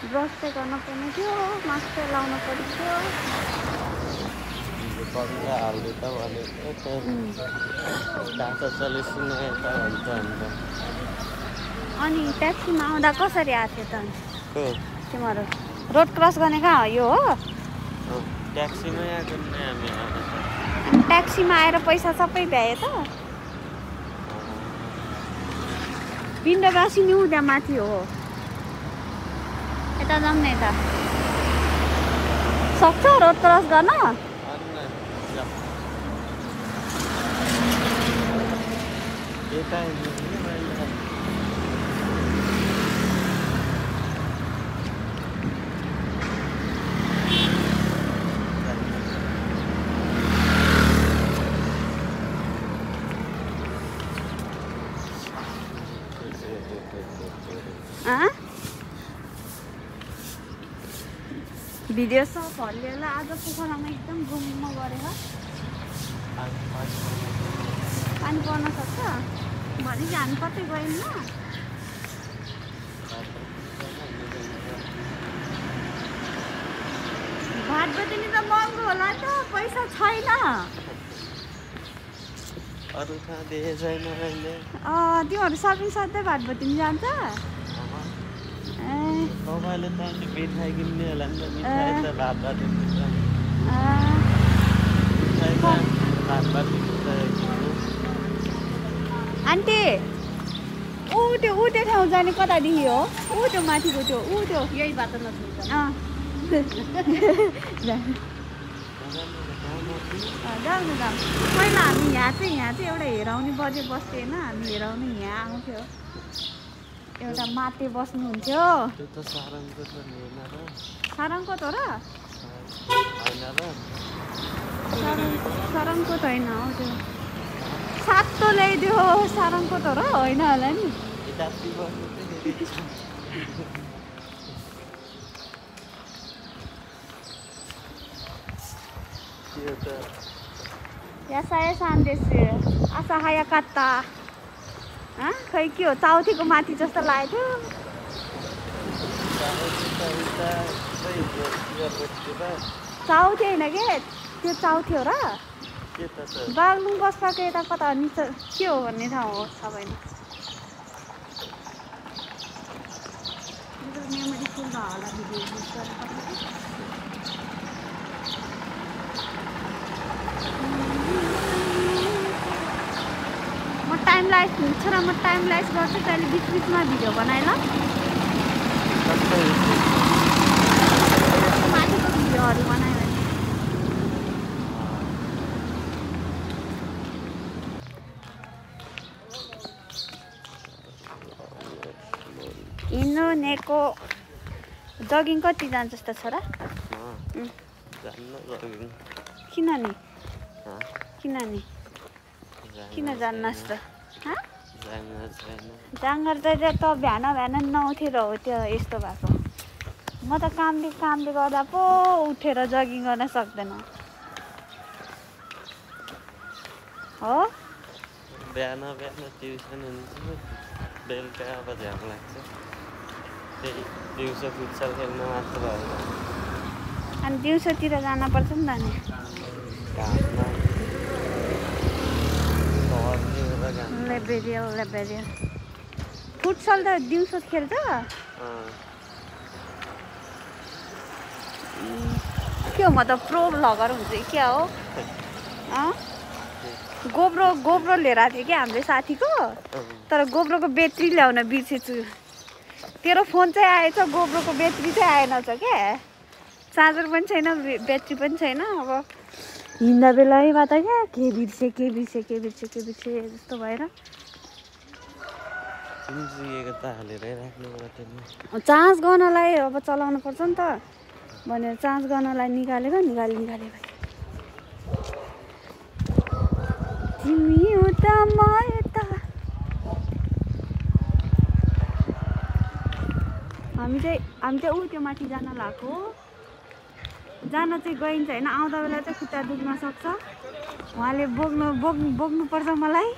Brush चाहिँ गर्नुपर्ने थियो, मास्क चाहिँ लाउनु पर्ने थियो। पक्का हाल्दै त भनेको टाटा सल्युसन यता भन्छ अन्त। अनि ट्याक्सीमा आउँदा कसरी आएको थियो त हो तिमीहरू? रोड क्रस गर्ने कहाँ हो यो? हो ट्याक्सीमै आएको नि हामी आएर। ट्याक्सीमा आएर पैसा सबै भ्याए त? बिन्दबासी नि उता माथि हो। यता जाऊँ न यता। सक्छ रोड क्रस गर्न? भिडियो सब हल्लिएला। आज पोखरामा एकदम गुम्म गरेर पानी पर्न सक्छ भने कि हामी कतै गयौँ न। भात बदली त महँगो होला त, पैसा छैन। अरू कहाँ देखेको छैन अहिले। तिमीहरू सपिङ सधैँ भात बदली जान्छ? तपाईँले त अनि मिठाई किन्ने होला नि त। मिठाई त भात बाँधिन्छ। आन्टी त्यो ठाउँ जाने कतादेखि हो? त्यो माथिको त्यो यही बाटो नछुन्छ। जाउँ न जाउँ। पहिला हामी यहाँ चाहिँ एउटा हेराउने बजे बस्थ्यो होइन। हामी हेराउने यहाँ आउँथ्यो। एउटा माते बस्नुहुन्थ्यो। सारङको त हो र? सारङको त होइन हौ त्यो। सातो ल्याइदियो सारङको त हो र? होइन होला नि। Ya saya sandesi, asa haya kata, खै के हो चाउथीको माथि जस्तो लाग्यो चाउथी होइन के त्यो चाउथी हो र बागलुङ बस्पाको यता कता निचा के हो भन्ने ठाउँ हो सबैले मेमोरी फुल भयो होला भिडियो युज गरेर टाइम लाइस हुन्छ र म टाइम लाइस गर्छु तैँले बिच बिचमा भिडियो बनाए ल माथिको भिडियोहरू बनायो भने हिँड्नु नेको जगिङ कति जान्छ जस्तो छ र किन किन जान्नस् त जाँगर चाहिँ त बिहान नउठेर हो त्यो यस्तो भएको म त कामले गर्दा पो उठेर जगिङ गर्न सक्दैन हो बिहान ट्युसन हुन्छ बेलुका अब झ्याम लाग्छ त्यही दिउँसो फुटसल खेल्न मात्र भयो अनि दिउँसोतिर जानुपर्छ नि त नि लेबेरियल फुटसल त दिउँसो खेल्छ के हो म त प्रो भ्लगर हुन्छु क्या हो गोब्रो लिएर आएको थियो क्या हाम्रो साथीको तर गोब्रोको ब्याट्री ल्याउन बिर्सेछु तेरो फोन चाहिँ आएछ गोब्रोको ब्याट्री चाहिँ आएन छ क्या चार्जर पनि छैन ब्याट्री पनि छैन अब हिँड्दा बेलामा त क्या के बिर्से जस्तो भएर चार्ज गर्नलाई अब चलाउनु पर्छ नि त भनेर चार्ज गर्नलाई निकालेको तिमी उता म यता हामी चाहिँ ऊ त्यो माथि जान लागेको जान चाहिँ गइन्छ होइन आउँदा बेला चाहिँ खुट्टा दुख्न सक्छ उहाँले बोक्नुपर्छ मलाई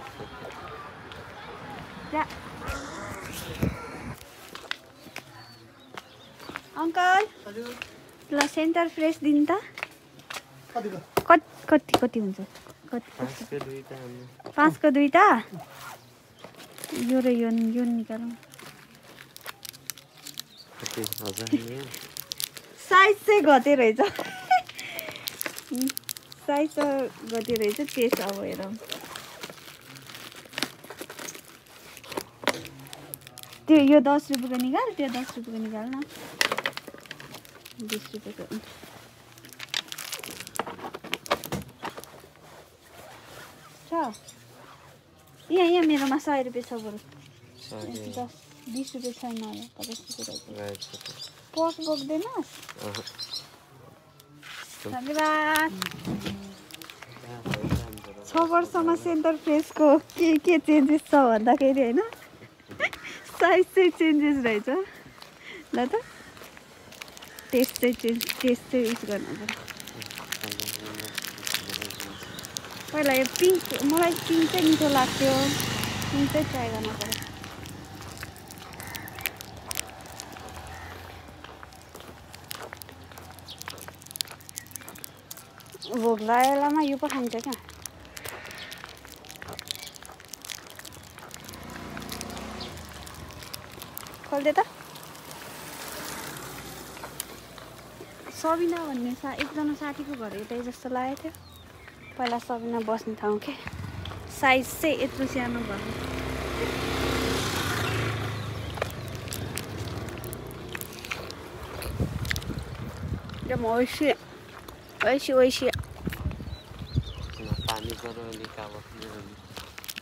अङ्कल ल सेन्टर फ्रेस दिनु त कति हुन्छ कति 5 को 2टा यो र यो निकालौँ साइज चाहिँ घटे रहेछ साइज घटे रहेछ टेस्ट अब हेरौँ त्यो यो 10 रुपियाँको निकाल त्यो 10 रुपियाँको निकाल न 20 रुपियाँको छ यहाँ मेरोमा 100 रुपियाँ छ बरु 20 रुपियाँ छैन होला 50 रुपियाँ पर्स बोक्दैनस् धन्यवाद 6 वर्षमा सेन्टर फ्रेसको के चेन्जेस छ भन्दाखेरि होइन साइज चाहिँ चेन्जेस रहेछ ल त टेस्ट चाहिँ युज गर्नु पर्छ पहिला यो पिङ्क मलाई पिङ्क चाहिँ मिठो लाग्थ्यो पिङ्क चाहिँ ट्राई गर्नु पर्यो भोक लागेको बेलामा यो पो खान्छ क्या खोल्दे त सबिना भन्ने एकजना साथीको घर यतै जस्तो लागेको थियो पहिला सबिना बस्ने ठाउँ के साइज चाहिँ यत्रो सानो भयो एकदम ओइसी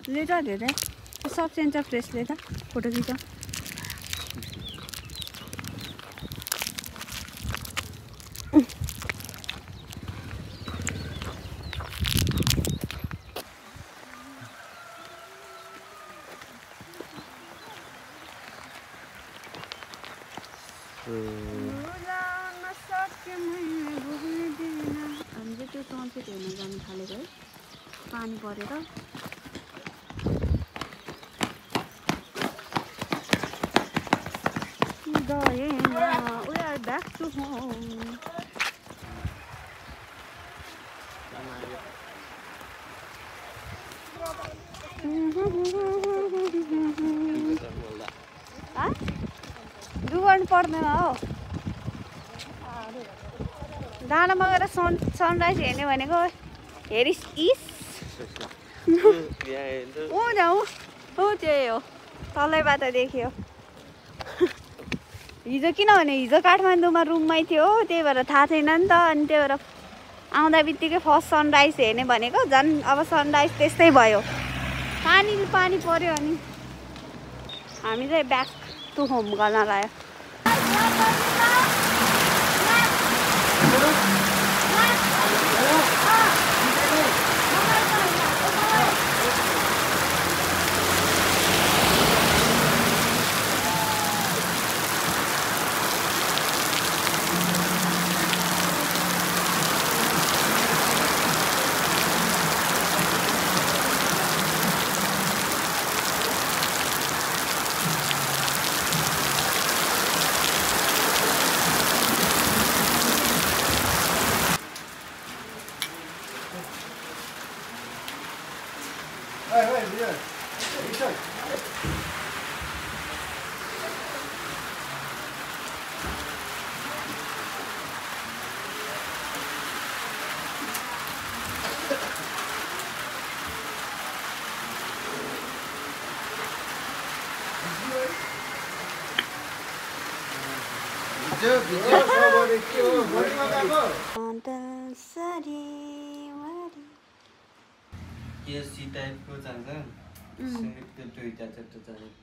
ले त धेरै सब सेन्टर फ्रेसले त फोटो खिच हामी चाहिँ त्यो सनसेट हेर्न जानु थालेको है पानी परेर we are back to home डुबर्नु पर्दैन हो डाँडामा गएर सनराइज हेर्ने भनेको हेरिस इस त्यही हो तलैबाट देखियो हिजो किनभने हिजो काठमाडौँमा रुममै थियो त्यही भएर थाहा छैन नि त अनि त्यही भएर आउँदा बित्तिकै फर्स्ट सनराइज हेर्ने भनेको झन् अब सनराइज त्यस्तै भयो पानी पर्यो अनि हामी चाहिँ ब्याक टु होम गर्न लाग्यो केसी टाइपको चाहिन्छ त्यो दुईटा जस्तो चाहिन्छ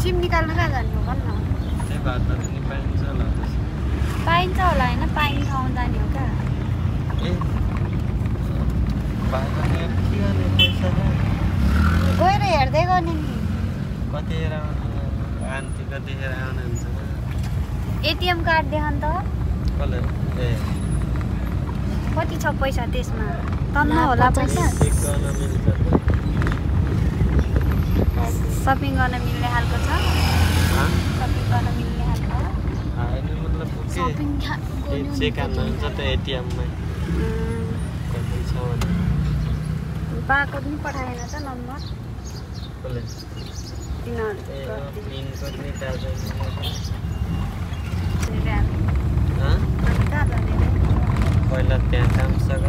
सिम निकाल्न कहाँ जाने हो भन्न त्यही बाटो पनि पाइन्छ होला पाइन्छ होला होइन पाइने ठाउँ जाने हो क्या ए बाटो के गर्ने पैसा गएर हेर्दै गर्ने नि कतिखेर आन्टी कतिखेर आउनुहुन्छ एटिएम कार्ड देखाउँ त कसले ए कति छ पैसा त्यसमा तन्न होला पैसा चेक गर्न मिल्छ सपिङ गर्न मिल्ने खालको छ सपिङ गर्न मिल्ने खालको होइन मतलब सपिङ चेक हान्न हुन्छ त एटिएममै कति छ भने बाको पनि पठाएन त नम्बर कसले पिनकोड नि थाहा छैन पहिला त्यहाँ काम सक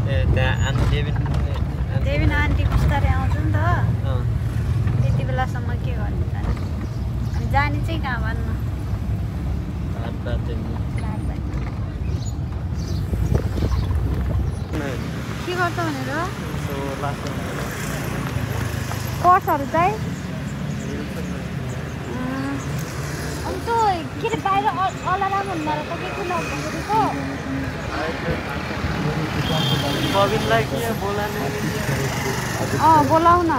ए त्यहाँ देविन आन्टी बिस्तारै आउँछ नि त त्यति बेलासम्म के गर्ने त अनि जाने चाहिँ कहाँ भन्नु के गर्छ भनेर पर्सहरू चाहिँ अनि त्यो के अरे बाहिर अलाराम भन्दा त के नगरेको कविनलाई के बोलाने बोलाऊ न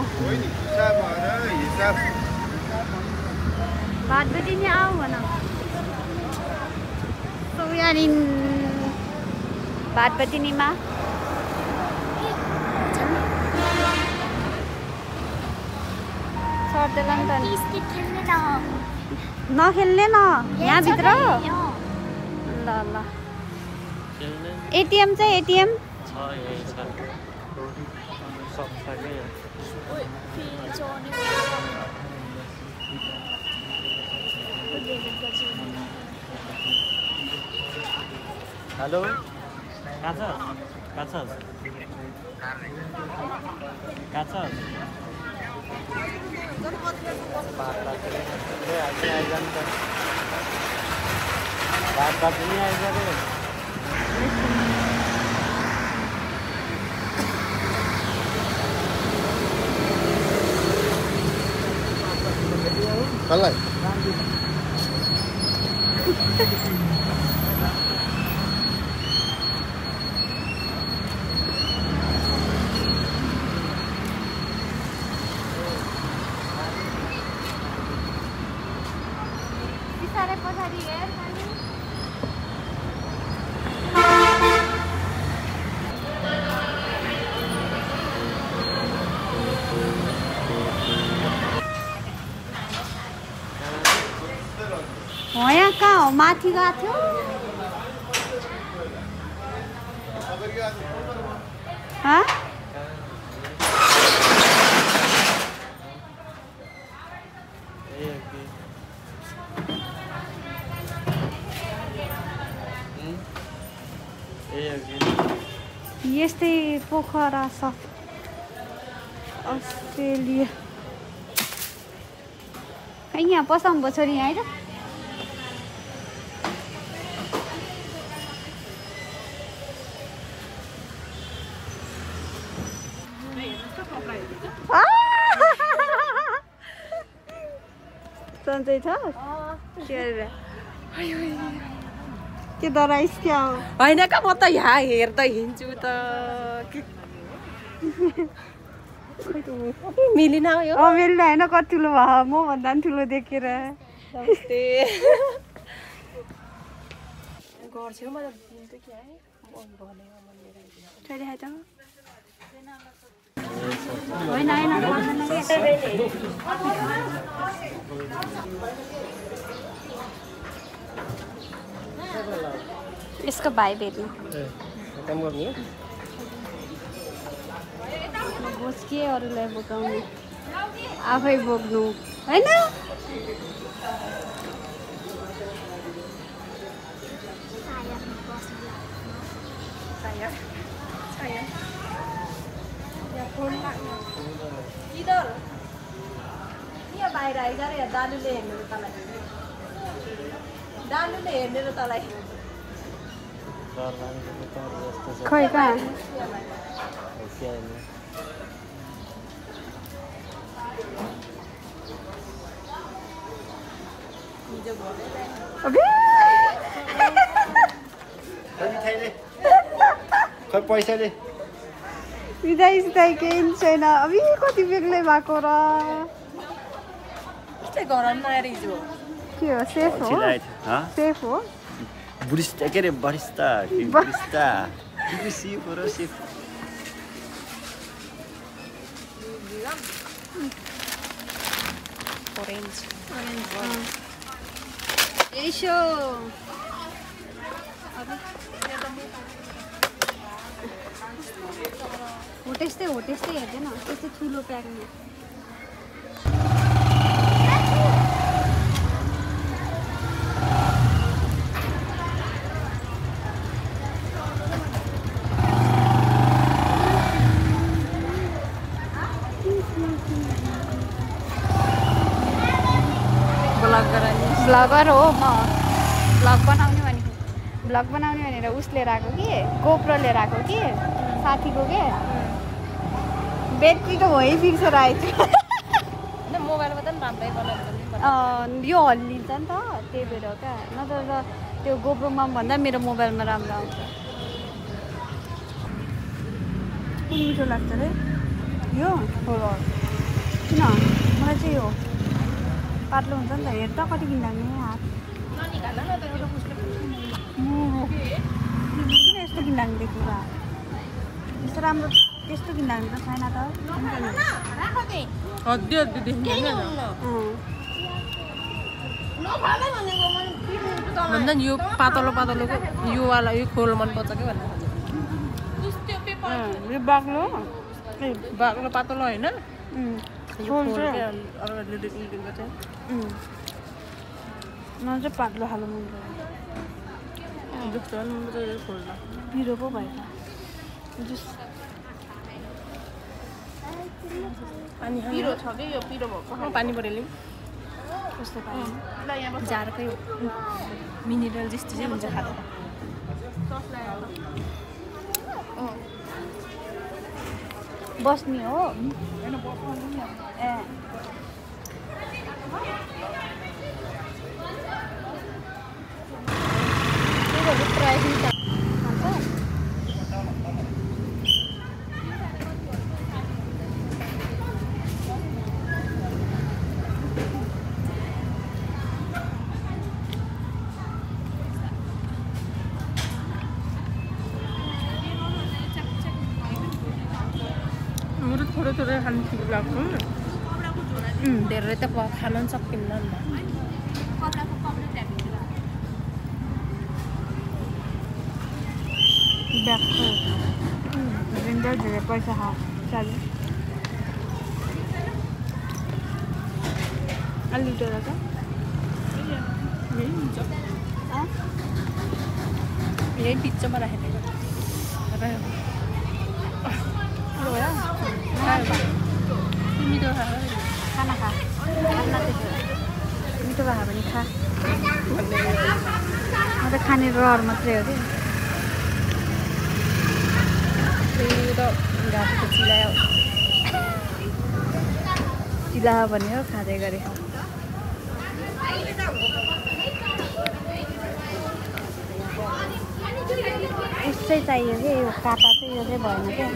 भात बेटी नि आऊ भन So we are in Bhatbhatinima. सर्दैन नि त नखेल्ने न यहाँभित्र ल ल एटिएम चाहिँ एटिएम हेलो कहाँ छ बात नहीं आएगा रे Kalai. यहाँ कहाँ हो माथि गएको थियो यस्तै पोखरा छ अस्ट्रेलिया खै यहाँ पसाउनु भयो छोरी यहाँ होइन सन्चै छ के डराइस क्या हो होइन का म त यहाँ हेर्दै हिँड्छु त मिलिन यो मिल्ने होइन कति ठुलो भयो म भन्दा पनि ठुलो देखेर होइन यसको भाइ भेट्नु बोच्के अरूलाई बोकाउनु आफै बोक्नु होइन बाहिर आइज र दालुले हेर्ने र तँलाई दालुले हेर्ने र तँलाई खै कहाँ खै पैसाले सिधाइ सिधाइ केही छैन अबि कति बेग्लै भएको र के गरम नआएर हिजो के हो सेफ हो सेफ हो बुढिस्ता के अरे बरिस्ता बुढिस्ता सिप हो र सिप orange. यसो हो त्यस्तै हेर्दैन त्यस्तै ठुलो प्याकमा ब्लगर हो म ब्लग बनाउने भनेर उस लिएर आएको कि गोप्रो लिएर आएको कि साथीको के ब्याट्री त भइ बिर्सेर आएछ मोबाइलमा त राम्रै बनाउँछ यो हल्लिन्छ नि त त्यही भएर हो क्या नत्र त त्यो गोप्रोमा भन्दा मेरो मोबाइलमा राम्रो आउँछ मिठो लाग्छ रे यो किन मलाई चाहिँ यो पातलो हुन्छ नि त हेर त कति किन्दा हात किन यस्तो किन्दा त्यो कुरा यस्तो राम्रो त्यस्तो किन्दा त छैन त भन्दा यो पातलो पातलोको यो वाला यो खोल मनपर्छ कि भन्दा यो बाक्लो बाक्लो पातलो होइन मलाई चाहिँ पातलो खानु मन पर्छ पिरो पो भएछ जुस पिरो छ कि यो पिरो भएको पानी परेली कस्तो पानी जारकै मिनेरल जस्तो चाहिँ हुन्छ खाँदा बस्ने हो ए थोरै खानु ठिक लाग्छ धेरै त खान पनि सकिन्न नि धेरै पैसा चाल्यो अलि लिटर त यही बिचमा राखेको मिठो खाना खा मिठो भए भने खा म त खाने रहर मात्रै हो कि घाँटीको चिलायो चिला भन्यो खाँदै गरे यस्तै चाहियो कि यो काटा चाहिँ यो चाहिँ भएन क्या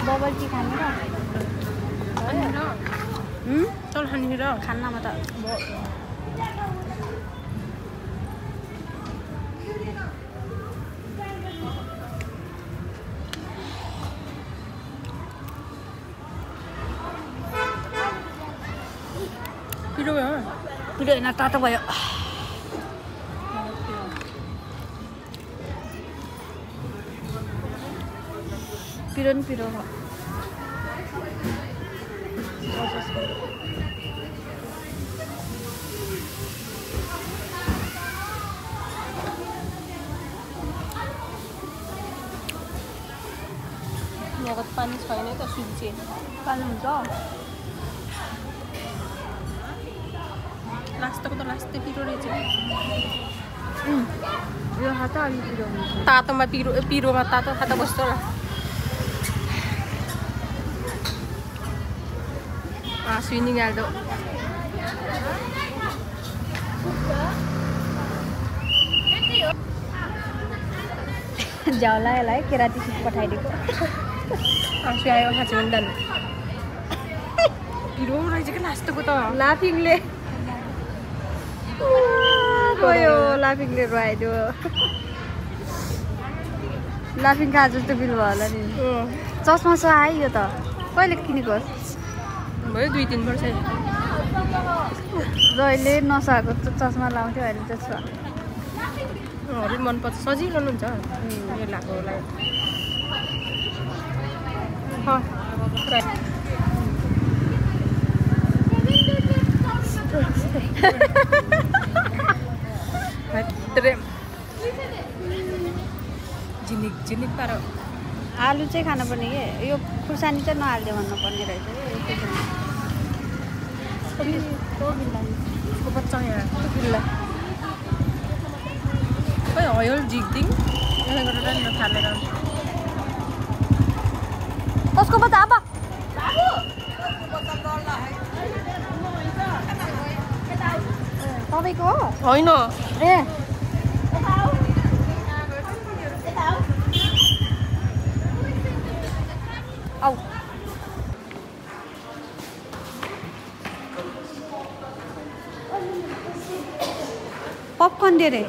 बबल टी खाने र चल खाने र खान्नमा त पिरो भयो पिरो होइन तातो भयो पिरो नि पिरो हो यहाँको पानी छैन त सुल्चे पानी हुन्छ लास्टको त लास्टै पिरो रहेछ यो हात अलिक पिरो हुन्छ तातोमा पिरोमा तातो खाता बस्छ होला स्विनिङ हाल्दो झ्याउला यसलाई केराती सुप पठाइदिएको आँसु आयो खाँच्यो भने दान पिरो रहेछ कि लास्टको त लाफिङले गयो लाफिङले रुवाइदियो लाफिङ खा जस्तो बिल भयो होला नि चस्मा छ आयो त कहिले किनेको भयो 2-3 वर्ष जहिले नसाको चस्मा लाउँथ्यो अहिले चस्मा अरू मनपर्छ सजिलो हुन्छ यो लाकोलाई झिनिक पार आलु चाहिँ खानुपर्ने के यो खुर्सानी चाहिँ नहाल्दै भन्नुपर्ने रहेछ उसको बच्चा यहाँ खै हयल झिक्दिङ यसले गरेर नथालेर कसको बच्चा अब तपाईँको हो होइन ए आऊ पपकर्न दे रे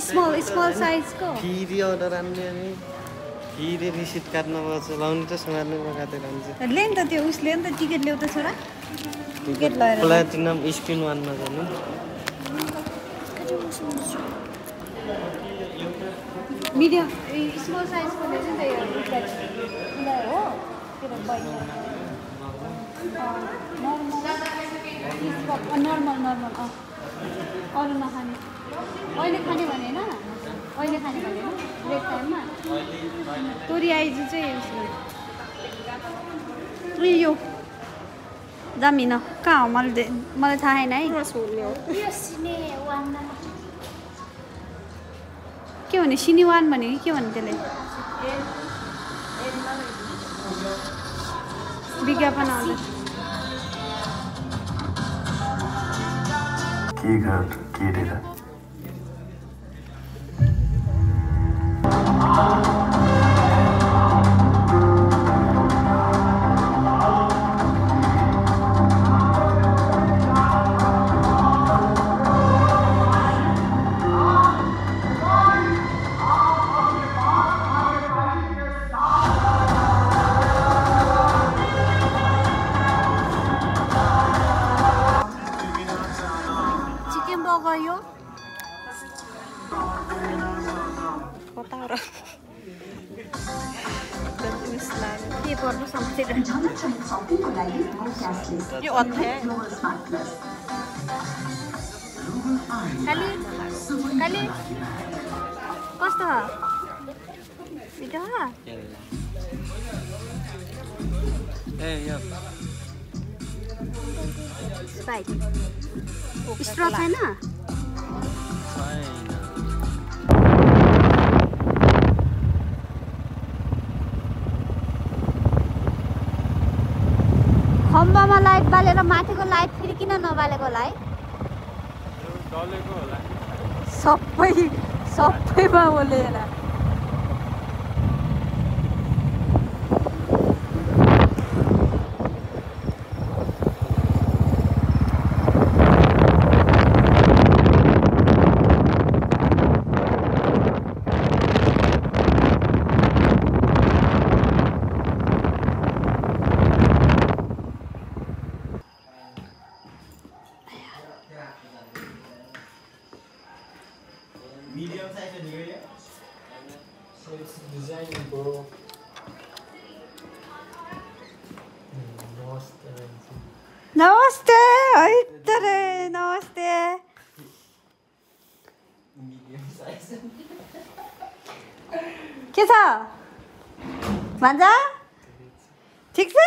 स्मल साइजको फेरि अर्डर आउने अनि फेरि रिसिट काट्नुपर्छ लाउनु त समार्नु लगाएर लान्छ ले नि त त्यो उसले नि त टिकट ल्याउ त छोरा टिकट लगाएर प्लाटिनम स्क्रिन 1 मा जानु मिडियम स्मल साइजको ले चाहिँ हो त्यो बहिनी नर्मल अरू नखाने अहिले खाने भने होइन अहिले खाने भने ब्रेक टाइममा तोरी आइजु चाहिँ यो जामिन कहाँ हो मलाई थाहा छैन है के भने सिनी वान भने कि के भने त्यसले विज्ञापन आउँछ के गरेर गयो के पर्नु यो अध्याय खाली कस्तो मिठो स्प्राइट स्ट्र छैन खम्बामा लाइट बालेर माथिको लाइट फेरि किन नबालेको होला है सबैमा बोलेर Medium size and area. So it's designed for नमस्ते है त रे नमस्ते medium size. के छ भान्जा ठिक छ